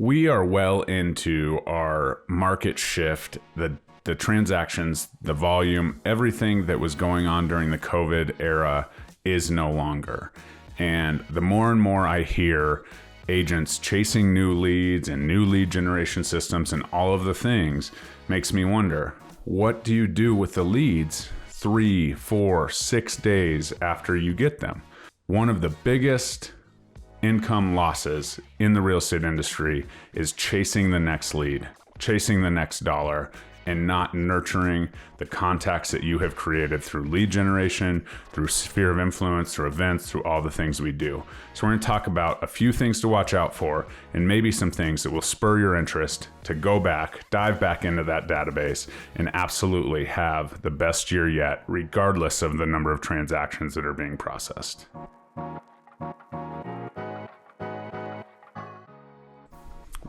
We are well into our market shift, the transactions, the volume, everything that was going on during the COVID era is no longer. And the more and more I hear agents chasing new leads and new lead generation systems and all of the things, makes me wonder, what do you do with the leads 3, 4, 6 days after you get them? One of the biggest income losses in the real estate industry is chasing the next lead, chasing the next dollar, and not nurturing the contacts that you have created through lead generation, through sphere of influence, through events, through all the things we do. So we're going to talk about a few things to watch out for and maybe some things that will spur your interest to go back, dive back into that database, and absolutely have the best year yet, regardless of the number of transactions that are being processed.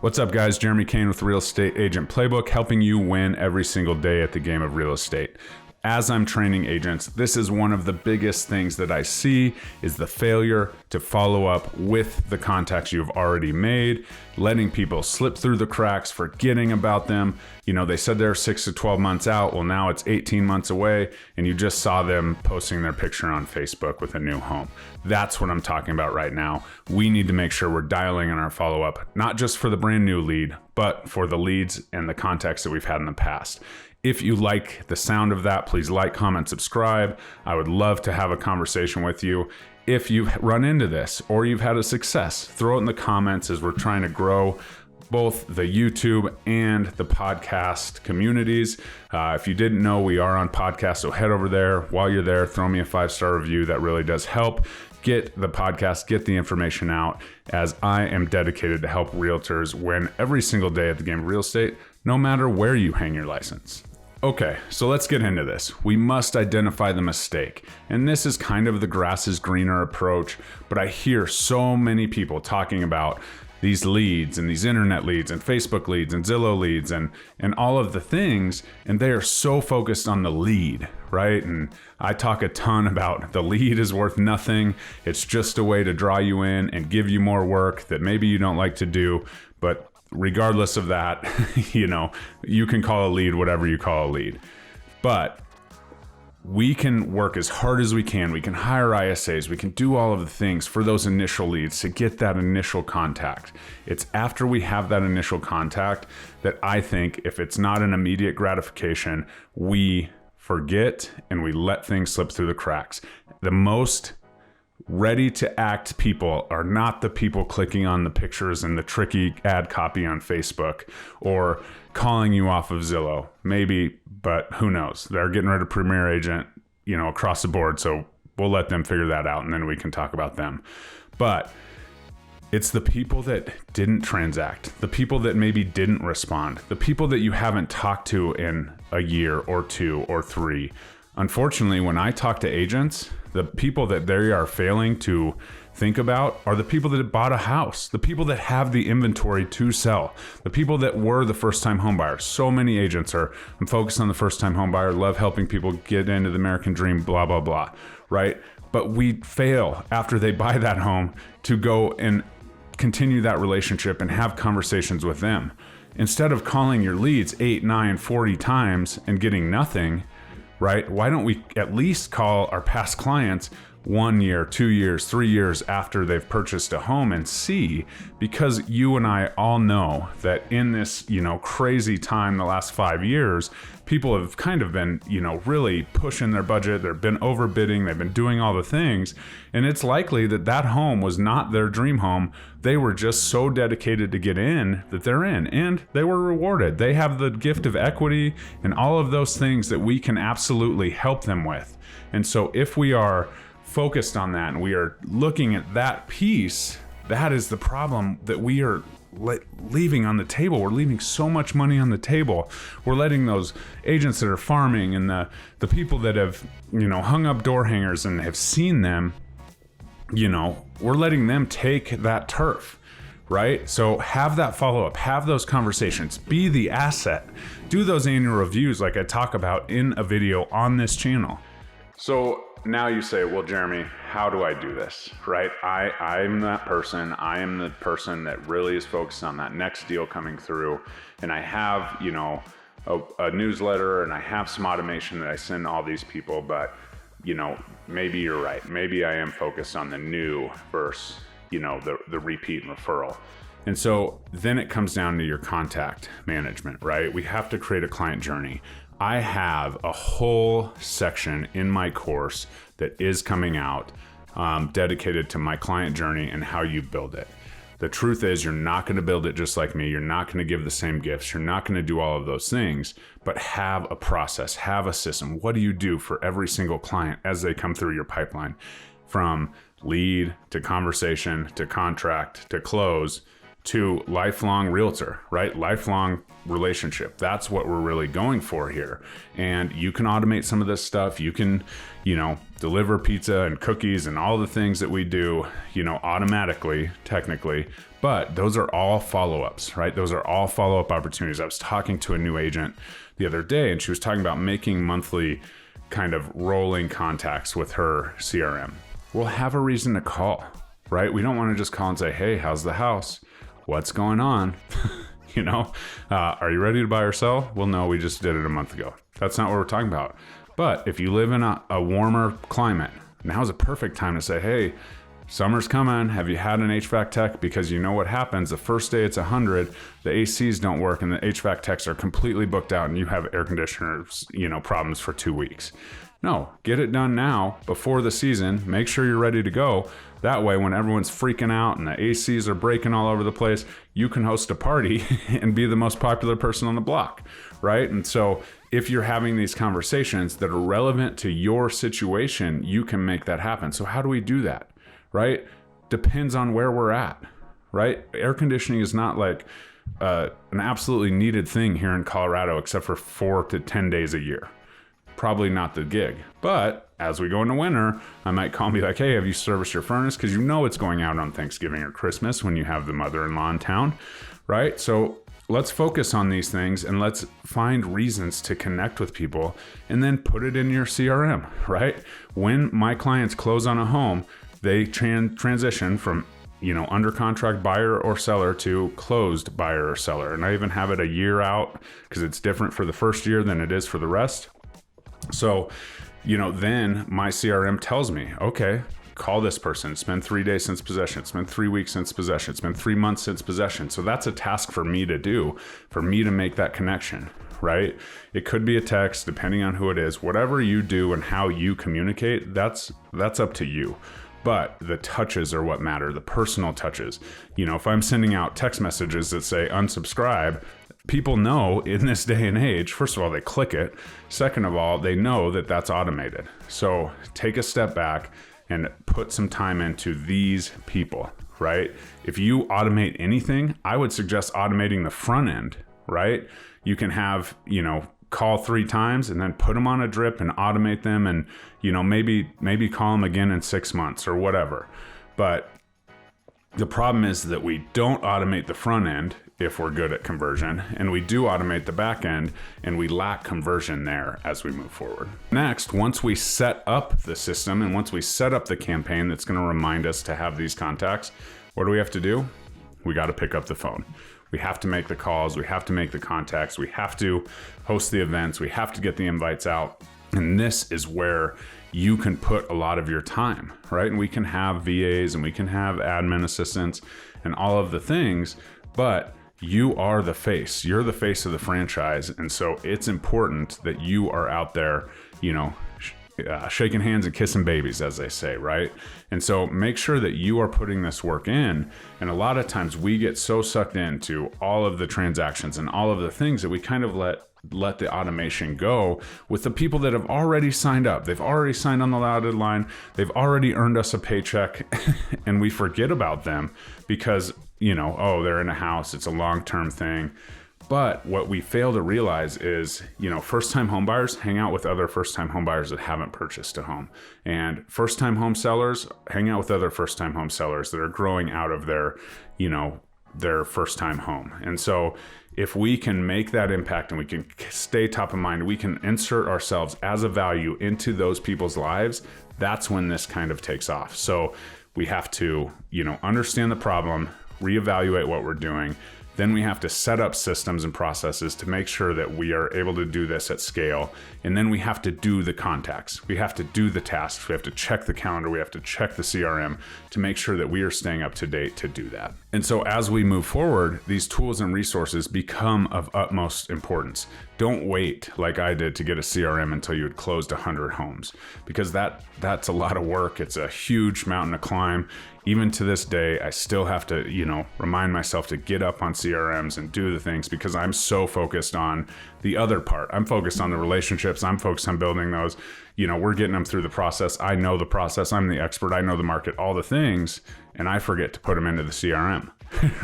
What's up, guys? Jeremy Kane with Real Estate Agent Playbook, helping you win every single day at the game of real estate. As I'm training agents, this is one of the biggest things that I see is the failure to follow up with the contacts you've already made, letting people slip through the cracks, forgetting about them. You know, they said they're 6 to 12 months out. Well, now it's 18 months away, and you just saw them posting their picture on Facebook with a new home. That's what I'm talking about right now. We need to make sure we're dialing in our follow-up, not just for the brand new lead, but for the leads and the contacts that we've had in the past. If you like the sound of that, please like, comment, subscribe. I would love to have a conversation with you. If you've run into this or you've had a success, throw it in the comments as we're trying to grow both the YouTube and the podcast communities. If you didn't know, we are on podcast, so head over there. While you're there, throw me a 5-star review. That really does help. Get the podcast, get the information out, as I am dedicated to help realtors win every single day at the game of real estate, no matter where you hang your license. Okay, so let's get into this. We must identify the mistake. And this is kind of the grass is greener approach, but I hear so many people talking about these leads and these internet leads and Facebook leads and Zillow leads and all of the things, and they are so focused on the lead, right? And I talk a ton about the lead is worth nothing. It's just a way to draw you in and give you more work that maybe you don't like to do, but regardless of that, you know, you can call a lead whatever you call a lead. But we can work as hard as we can. We can hire ISAs. We can do all of the things for those initial leads to get that initial contact. It's after we have that initial contact that I think if it's not an immediate gratification, we forget and we let things slip through the cracks. The most ready to act people are not the people clicking on the pictures and the tricky ad copy on Facebook or calling you off of Zillow. Maybe, but who knows? They're getting rid of Premier Agent, you know, across the board. So we'll let them figure that out and then we can talk about them. But it's the people that didn't transact, the people that maybe didn't respond, the people that you haven't talked to in a year or 2 or 3. Unfortunately, when I talk to agents, the people that they are failing to think about are the people that bought a house, the people that have the inventory to sell, the people that were the first-time home buyers. So many agents I'm focused on the first-time home buyer, love helping people get into the American dream, blah, blah, blah, right? But we fail after they buy that home to go and continue that relationship and have conversations with them. Instead of calling your leads 8, 9, 40 times and getting nothing, right? Why don't we at least call our past clients 1 year, 2 years, 3 years after they've purchased a home and see, because you and I all know that in this, you know, crazy time, the last 5 years, people have kind of been, you know, really pushing their budget. They've been overbidding. They've been doing all the things. And it's likely that that home was not their dream home. They were just so dedicated to get in that they're in, and they were rewarded. They have the gift of equity and all of those things that we can absolutely help them with. And so if we are focused on that and we are looking at that piece, that is the problem that we are leaving on the table. We're leaving so much money on the table. We're letting those agents that are farming and the people that have, you know, hung up door hangers and have seen them, you know, we're letting them take that turf, right? So have that follow-up, have those conversations, be the asset, do those annual reviews like I talk about in a video on this channel. So now you say, well, Jeremy, how do I do this, right? I'm that person. I am the person that really is focused on that next deal coming through. And I have, a newsletter, and I have some automation that I send all these people, but maybe you're right. Maybe I am focused on the new versus, the repeat and referral. And so then it comes down to your contact management, right? We have to create a client journey. I have a whole section in my course that is coming out dedicated to my client journey and how you build it. The truth is, you're not going to build it just like me. You're not going to give the same gifts. You're not going to do all of those things, but have a process, have a system. What do you do for every single client as they come through your pipeline? From lead to conversation to contract to close to lifelong realtor, right? Lifelong relationship. That's what we're really going for here. And you can automate some of this stuff. You can, deliver pizza and cookies and all the things that we do, automatically, technically, but those are all follow-ups, right? Those are all follow-up opportunities. I was talking to a new agent the other day, and she was talking about making monthly kind of rolling contacts with her CRM. We'll have a reason to call, right? We don't want to just call and say, hey, how's the house? What's going on? Are you ready to buy or sell? Well, no, we just did it a month ago. That's not what we're talking about. But if you live in a warmer climate, now's a perfect time to say, hey, summer's coming. Have you had an HVAC tech? Because you know what happens. The first day it's 100, the ACs don't work and the HVAC techs are completely booked out and you have air conditioners, problems for 2 weeks. No, get it done now before the season. Make sure you're ready to go. That way, when everyone's freaking out and the ACs are breaking all over the place, you can host a party and be the most popular person on the block, right? And so if you're having these conversations that are relevant to your situation, you can make that happen. So how do we do that, right? Depends on where we're at, right? Air conditioning is not like an absolutely needed thing here in Colorado, except for 4 to 10 days a year. Probably not the gig. But as we go into winter, I might call and be like, hey, have you serviced your furnace? Because it's going out on Thanksgiving or Christmas when you have the mother-in-law in town, right? So let's focus on these things and let's find reasons to connect with people and then put it in your CRM, right? When my clients close on a home, they transition from under contract buyer or seller to closed buyer or seller. And I even have it a year out because it's different for the first year than it is for the rest. So, then my CRM tells me, okay, call this person. It's been 3 days since possession. It's been 3 weeks since possession. It's been 3 months since possession. So that's a task for me to do, for me to make that connection, right? It could be a text, depending on who it is. Whatever you do and how you communicate, that's up to you. But the touches are what matter, the personal touches. If I'm sending out text messages that say unsubscribe, people know in this day and age, first of all, they click it. Second of all, they know that that's automated. So take a step back and put some time into these people, right? If you automate anything, I would suggest automating the front end, right? You can have, call 3 times and then put them on a drip and automate them and, maybe call them again in 6 months or whatever. But the problem is that we don't automate the front end if we're good at conversion, and we do automate the back end and we lack conversion there as we move forward. Next, once we set up the system and once we set up the campaign that's going to remind us to have these contacts, what do we have to do? We got to pick up the phone. We have to make the calls. We have to make the contacts. We have to host the events. We have to get the invites out. And this is where you can put a lot of your time, right? And we can have VAs and we can have admin assistants and all of the things, but you are the face. You're the face of the franchise. And so it's important that you are out there, shaking hands and kissing babies, as they say, right? And so make sure that you are putting this work in. And a lot of times we get so sucked into all of the transactions and all of the things that we kind of let the automation go with the people that have already signed up. They've already signed on the dotted line. They've already earned us a paycheck and we forget about them because, they're in a house. It's a long-term thing. But what we fail to realize is, first-time home buyers hang out with other first-time home buyers that haven't purchased a home. And first-time home sellers hang out with other first-time home sellers that are growing out of their, their first time home. And so if we can make that impact and we can stay top of mind, we can insert ourselves as a value into those people's lives, that's when this kind of takes off. So we have to, understand the problem, reevaluate what we're doing. Then we have to set up systems and processes to make sure that we are able to do this at scale. And then we have to do the contacts. We have to do the tasks. We have to check the calendar. We have to check the CRM to make sure that we are staying up to date to do that. And so as we move forward, these tools and resources become of utmost importance. Don't wait like I did to get a CRM until you had closed 100 homes, because that's a lot of work. It's a huge mountain to climb. Even to this day, I still have to, remind myself to get up on CRMs and do the things, because I'm so focused on the other part. I'm focused on the relationships. I'm focused on building those. We're getting them through the process. I know the process. I'm the expert. I know the market, all the things, and I forget to put them into the CRM,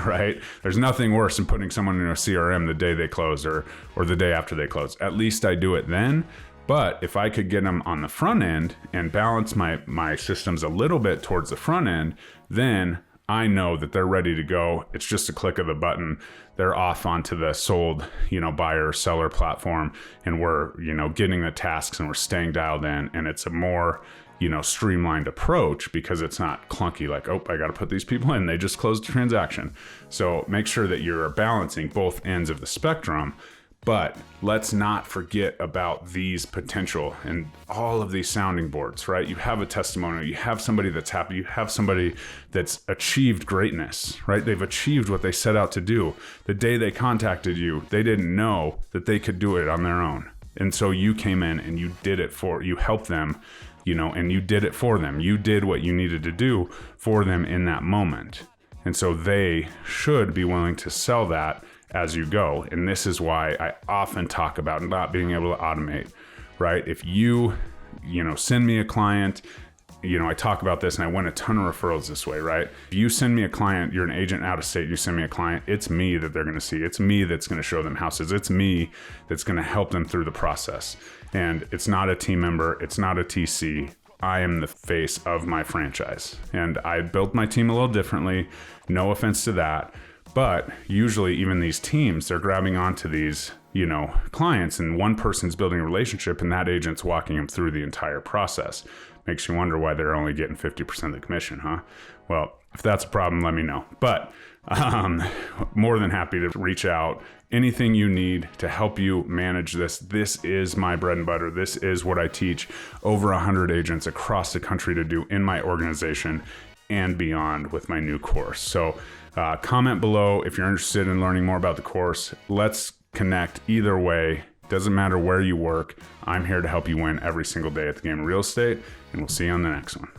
right? There's nothing worse than putting someone into a CRM the day they close or the day after they close. At least I do it then. But if I could get them on the front end and balance my systems a little bit towards the front end, then I know that they're ready to go. It's just a click of the button. They're off onto the sold, buyer seller platform, and we're, getting the tasks and we're staying dialed in. And it's a more, streamlined approach, because it's not clunky like, oh, I got to put these people in. They just closed the transaction. So make sure that you're balancing both ends of the spectrum. But let's not forget about these potential and all of these sounding boards, right? You have a testimonial, you have somebody that's happy, you have somebody that's achieved greatness, right? They've achieved what they set out to do. The day they contacted you, they didn't know that they could do it on their own. And so you came in and you helped them, and you did it for them. You did what you needed to do for them in that moment. And so they should be willing to sell that as you go. And this is why I often talk about not being able to automate, right? If you send me a client, I talk about this and I win a ton of referrals this way, right? If you send me a client, you're an agent out of state, you send me a client, it's me that they're going to see. It's me that's going to show them houses. It's me that's going to help them through the process. And it's not a team member. It's not a TC. I am the face of my franchise. And I built my team a little differently. No offense to that. But usually even these teams, they're grabbing onto these, clients, and one person's building a relationship and that agent's walking them through the entire process. Makes you wonder why they're only getting 50% of the commission, huh? Well, if that's a problem, let me know. But more than happy to reach out. Anything you need to help you manage this. This is my bread and butter. This is what I teach over 100 agents across the country to do in my organization and beyond with my new course. So comment below if you're interested in learning more about the course. Let's connect either way. Doesn't matter where you work. I'm here to help you win every single day at the game of real estate, and we'll see you on the next one.